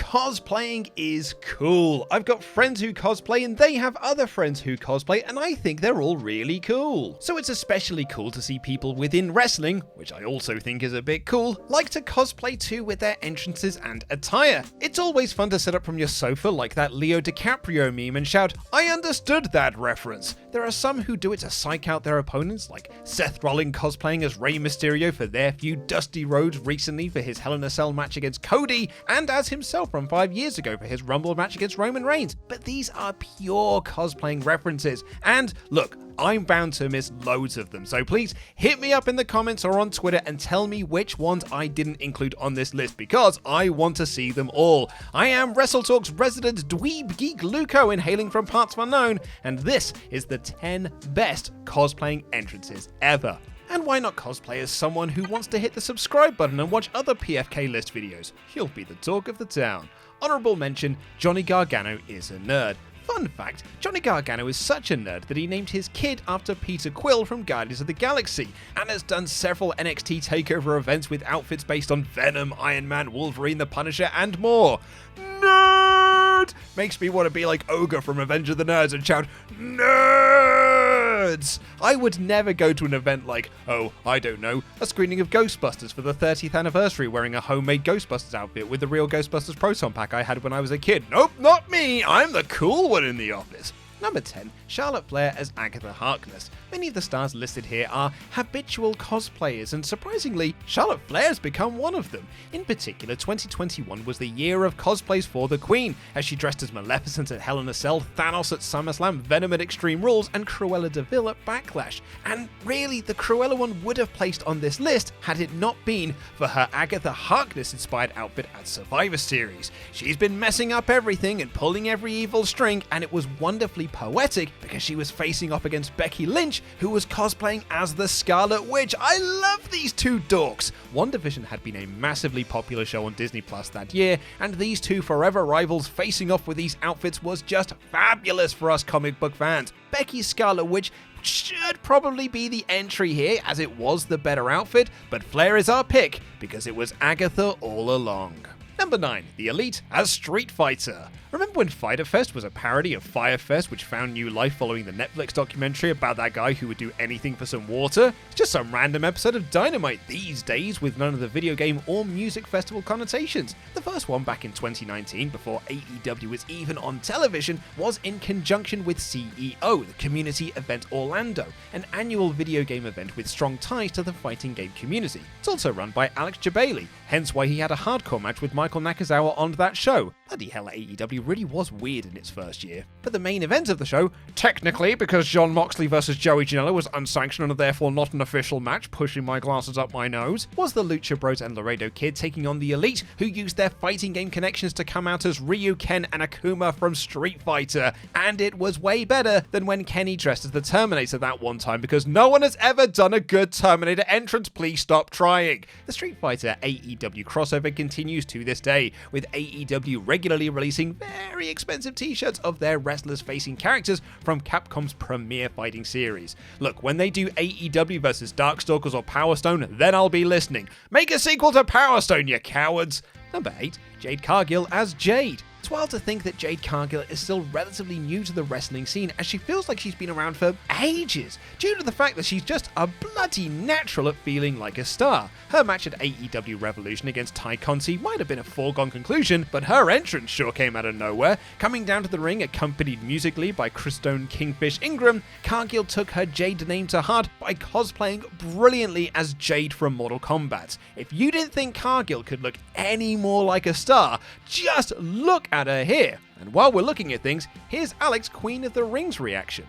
Cosplaying is cool. I've got friends who cosplay and they have other friends who cosplay, and I think they're all really cool. So it's especially cool to see people within wrestling, which I also think is a bit cool, like to cosplay too with their entrances and attire. It's always fun to sit up from your sofa like that Leo DiCaprio meme and shout, "I understood that reference." There are some who do it to psych out their opponents, like Seth Rollins cosplaying as Rey Mysterio for their feud Dusty Rhodes recently for his Hell in a Cell match against Cody, and as himself from 5 years ago for his Rumble match against Roman Reigns. But these are pure cosplaying references, and look, I'm bound to miss loads of them, so please hit me up in the comments or on Twitter and tell me which ones I didn't include on this list, because I want to see them all. I am WrestleTalk's resident dweeb geek Luco, hailing from partsFUNknown, and this is the 10 best cosplaying entrances ever. And why not cosplay as someone who wants to hit the subscribe button and watch other PFK list videos? You'll be the talk of the town. Honourable mention, Johnny Gargano is a nerd. Fun fact, Johnny Gargano is such a nerd that he named his kid after Peter Quill from Guardians of the Galaxy, and has done several NXT TakeOver events with outfits based on Venom, Iron Man, Wolverine, the Punisher, and more. Nerd! Makes me want to be like Ogre from Revenge of the Nerds and shout, "Nerds!" I would never go to an event like, oh, I don't know, a screening of Ghostbusters for the 30th anniversary wearing a homemade Ghostbusters outfit with the real Ghostbusters Proton Pack I had when I was a kid. Nope, not me! I'm the cool one in the office. Number 10, Charlotte Flair as Agatha Harkness. Many of the stars listed here are habitual cosplayers, and surprisingly, Charlotte Flair's become one of them. In particular, 2021 was the year of cosplays for the Queen, as she dressed as Maleficent at Hell in a Cell, Thanos at SummerSlam, Venom at Extreme Rules, and Cruella de Vil at Backlash. And really, the Cruella one would have placed on this list had it not been for her Agatha Harkness-inspired outfit at Survivor Series. She's been messing up everything and pulling every evil string, and it was wonderfully poetic because she was facing off against Becky Lynch, who was cosplaying as the Scarlet Witch. I love these two dorks! WandaVision had been a massively popular show on Disney Plus that year, and these two forever rivals facing off with these outfits was just fabulous for us comic book fans. Becky's Scarlet Witch should probably be the entry here, as it was the better outfit, but Flair is our pick because it was Agatha all along. Number 9, The Elite as Street Fighter. Remember when Fighter Fest was a parody of Fyre Fest, which found new life following the Netflix documentary about that guy who would do anything for some water? It's just some random episode of Dynamite these days with none of the video game or music festival connotations. The first one back in 2019, before AEW was even on television, was in conjunction with CEO, the Community Event Orlando, an annual video game event with strong ties to the fighting game community. It's also run by Alex Jabali, hence why he had a hardcore match with Michael Nakazawa on that show. Bloody hell, AEW really was weird in its first year. But the main event of the show, technically because Jon Moxley versus Joey Janela was unsanctioned and therefore not an official match, pushing my glasses up my nose, was the Lucha Bros and Laredo Kid taking on the Elite, who used their fighting game connections to come out as Ryu, Ken, and Akuma from Street Fighter. And it was way better than when Kenny dressed as the Terminator that one time, because no one has ever done a good Terminator entrance. Please stop trying. The Street Fighter AEW crossover continues to this day, with AEW regularly releasing very expensive t-shirts of their wrestlers facing characters from Capcom's premier fighting series. Look, when they do AEW versus Darkstalkers or Power Stone, then I'll be listening. Make a sequel to Power Stone, you cowards! Number 8, Jade Cargill as Jade. It's wild to think that Jade Cargill is still relatively new to the wrestling scene, as she feels like she's been around for ages, due to the fact that she's just a bloody natural at feeling like a star. Her match at AEW Revolution against Ty Conti might have been a foregone conclusion, but her entrance sure came out of nowhere. Coming down to the ring, accompanied musically by Christone Kingfish Ingram, Cargill took her Jade name to heart by cosplaying brilliantly as Jade from Mortal Kombat. If you didn't think Cargill could look any more like a star, just look at her here. And while we're looking at things, here's Alex Queen of the Rings reaction.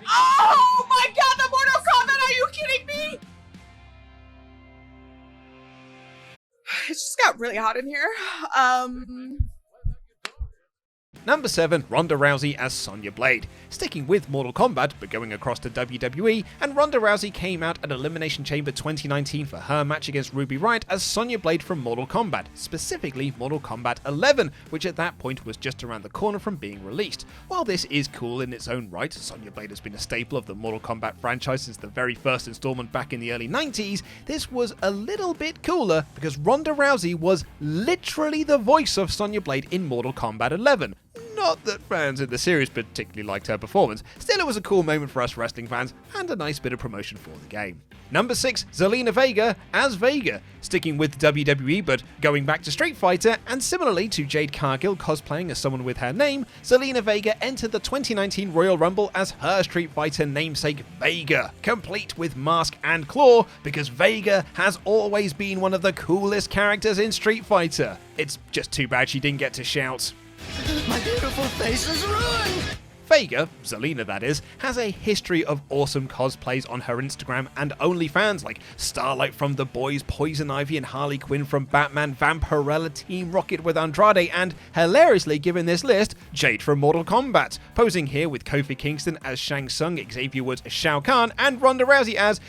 Oh my god, the Mortal Kombat, are you kidding me? It just got really hot in here. Number 7, Ronda Rousey as Sonya Blade. Sticking with Mortal Kombat, but going across to WWE, and Ronda Rousey came out at Elimination Chamber 2019 for her match against Ruby Riott as Sonya Blade from Mortal Kombat, specifically Mortal Kombat 11, which at that point was just around the corner from being released. While this is cool in its own right, Sonya Blade has been a staple of the Mortal Kombat franchise since the very first installment back in the early 90s, this was a little bit cooler because Ronda Rousey was literally the voice of Sonya Blade in Mortal Kombat 11. Not that fans in the series particularly liked her performance, still it was a cool moment for us wrestling fans and a nice bit of promotion for the game. Number 6, Zelina Vega as Vega. Sticking with WWE but going back to Street Fighter, and similarly to Jade Cargill cosplaying as someone with her name, Zelina Vega entered the 2019 Royal Rumble as her Street Fighter namesake Vega, complete with mask and claw, because Vega has always been one of the coolest characters in Street Fighter. It's just too bad she didn't get to shout. My beautiful face is ruined! Vega, Zelina that is, has a history of awesome cosplays on her Instagram and OnlyFans, like Starlight from The Boys, Poison Ivy and Harley Quinn from Batman, Vampirella, Team Rocket with Andrade, and, hilariously given this list, Jade from Mortal Kombat, posing here with Kofi Kingston as Shang Tsung, Xavier Woods as Shao Kahn, and Ronda Rousey as,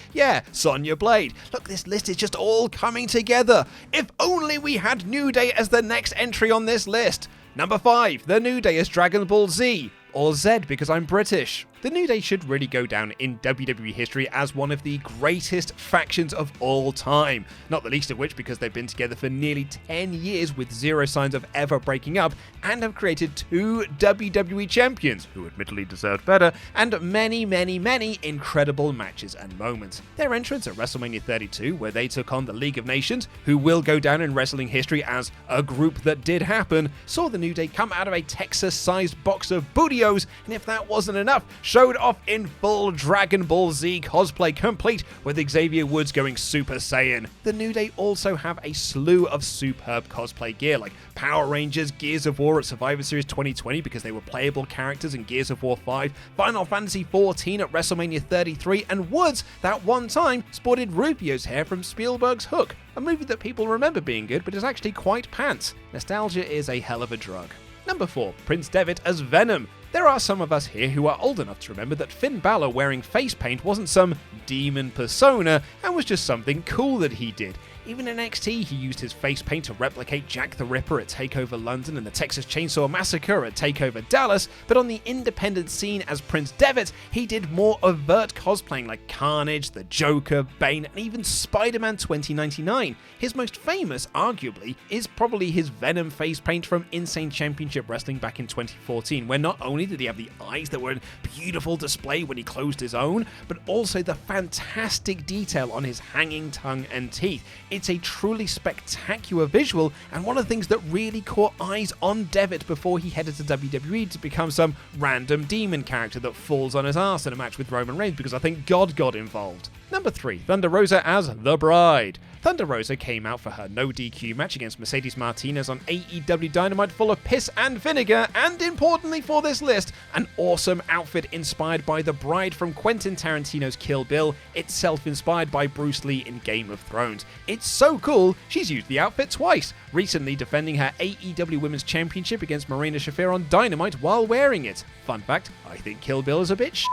Sonya Blade. Look, this list is just all coming together. If only we had New Day as the next entry on this list. Number 5, The New Day as Dragon Ball Z. Or Z because I'm British. The New Day should really go down in WWE history as one of the greatest factions of all time, not the least of which because they've been together for nearly 10 years with zero signs of ever breaking up, and have created 2 WWE champions, who admittedly deserved better, and many, many, many incredible matches and moments. Their entrance at WrestleMania 32, where they took on the League of Nations, who will go down in wrestling history as a group that did happen, saw the New Day come out of a Texas-sized box of bootios, and if that wasn't enough, showed off in full Dragon Ball Z cosplay, complete with Xavier Woods going Super Saiyan. The New Day also have a slew of superb cosplay gear, like Power Rangers, Gears of War at Survivor Series 2020 because they were playable characters in Gears of War 5, Final Fantasy 14 at WrestleMania 33, and Woods, that one time, sported Rubio's hair from Spielberg's Hook, a movie that people remember being good but is actually quite pants. Nostalgia is a hell of a drug. Number 4, Prince Devitt as Venom. There are some of us here who are old enough to remember that Finn Balor wearing face paint wasn't some demon persona and was just something cool that he did. Even in NXT, he used his face paint to replicate Jack the Ripper at TakeOver London and the Texas Chainsaw Massacre at TakeOver Dallas, but on the independent scene as Prince Devitt, he did more overt cosplaying like Carnage, the Joker, Bane, and even Spider-Man 2099. His most famous, arguably, is probably his Venom face paint from Insane Championship Wrestling back in 2014, where not only did he have the eyes that were in beautiful display when he closed his own, but also the fantastic detail on his hanging tongue and teeth. It's a truly spectacular visual, and one of the things that really caught eyes on Devitt before he headed to WWE to become some random demon character that falls on his ass in a match with Roman Reigns because I think God got involved. Number 3, Thunder Rosa as The Bride. Thunder Rosa came out for her no DQ match against Mercedes Martinez on AEW Dynamite full of piss and vinegar, and importantly for this list, an awesome outfit inspired by the bride from Quentin Tarantino's Kill Bill, itself inspired by Bruce Lee in Game of Thrones. It's so cool, she's used the outfit twice, recently defending her AEW Women's Championship against Marina Shafir on Dynamite while wearing it. Fun fact, I think Kill Bill is a bit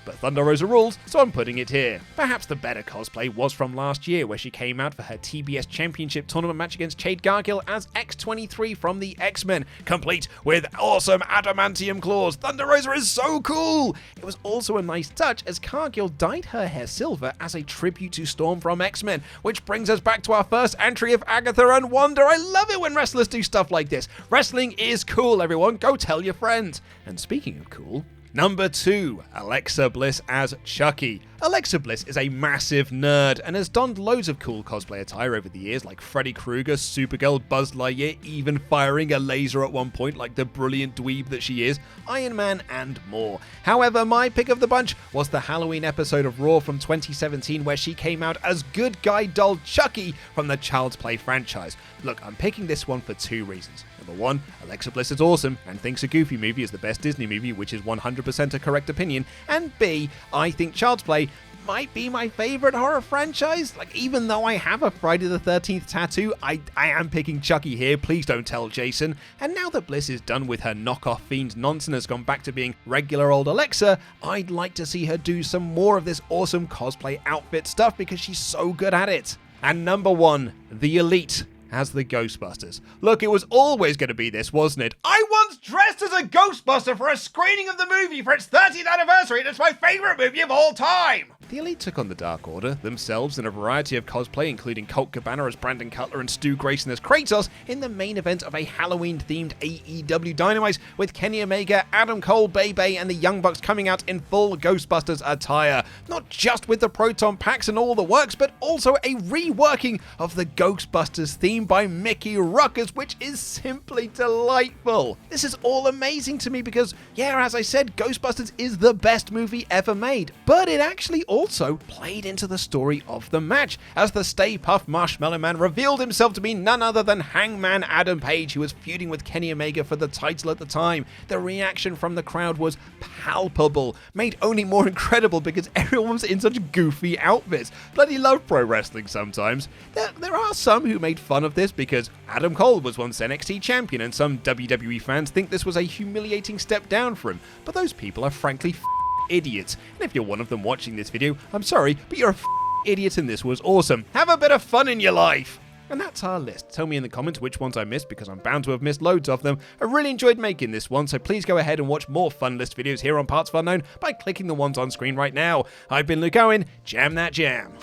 but Thunder Rosa rules, so I'm putting it here. Perhaps the better cosplay was from last year, where she came out for her TBS Championship tournament match against Jade Cargill as X-23 from the X-Men, complete with awesome adamantium claws. Thunder Rosa is so cool! It was also a nice touch as Cargill dyed her hair silver as a tribute to Storm from X-Men, which brings us back to our first entry of Agatha and Wanda. I love it when wrestlers do stuff like this. Wrestling is cool, everyone. Go tell your friends. And speaking of cool, Number 2, Alexa Bliss as Chucky. Alexa Bliss is a massive nerd and has donned loads of cool cosplay attire over the years, like Freddy Krueger, Supergirl, Buzz Lightyear, even firing a laser at one point like the brilliant dweeb that she is, Iron Man, and more. However, my pick of the bunch was the Halloween episode of Raw from 2017 where she came out as good guy doll Chucky from the Child's Play franchise. Look, I'm picking this one for 2 reasons. Number 1, Alexa Bliss is awesome and thinks a Goofy movie is the best Disney movie, which is 100% a correct opinion. And B, I think Child's Play might be my favorite horror franchise. Like, even though I have a Friday the 13th tattoo, I am picking Chucky here. Please don't tell Jason. And now that Bliss is done with her knockoff Fiend nonsense and has gone back to being regular old Alexa, I'd like to see her do some more of this awesome cosplay outfit stuff because she's so good at it. And number 1, The Elite as the Ghostbusters. Look, it was always going to be this, wasn't it? I once dressed as a Ghostbuster for a screening of the movie for its 30th anniversary, and it's my favorite movie of all time! The Elite took on the Dark Order themselves in a variety of cosplay, including Colt Cabana as Brandon Cutler and Stu Grayson as Kratos, in the main event of a Halloween-themed AEW Dynamite, with Kenny Omega, Adam Cole, Bebe, and the Young Bucks coming out in full Ghostbusters attire. Not just with the proton packs and all the works, but also a reworking of the Ghostbusters theme by Mickey Ruckus, which is simply delightful. This is all amazing to me because, yeah, as I said, Ghostbusters is the best movie ever made, but it actually also played into the story of the match, as the Stay Puft Marshmallow Man revealed himself to be none other than Hangman Adam Page, who was feuding with Kenny Omega for the title at the time. The reaction from the crowd was palpable, made only more incredible because everyone was in such goofy outfits. Bloody love pro wrestling sometimes. There are some who made fun of this because Adam Cole was once NXT champion, and some WWE fans think this was a humiliating step down for him, but those people are frankly idiots. And if you're one of them watching this video, I'm sorry, but you're a idiot and this was awesome. Have a bit of fun in your life! And that's our list. Tell me in the comments which ones I missed, because I'm bound to have missed loads of them. I really enjoyed making this one, so please go ahead and watch more fun list videos here on PartsFUNknown by clicking the ones on screen right now. I've been Luke Owen, jam that jam.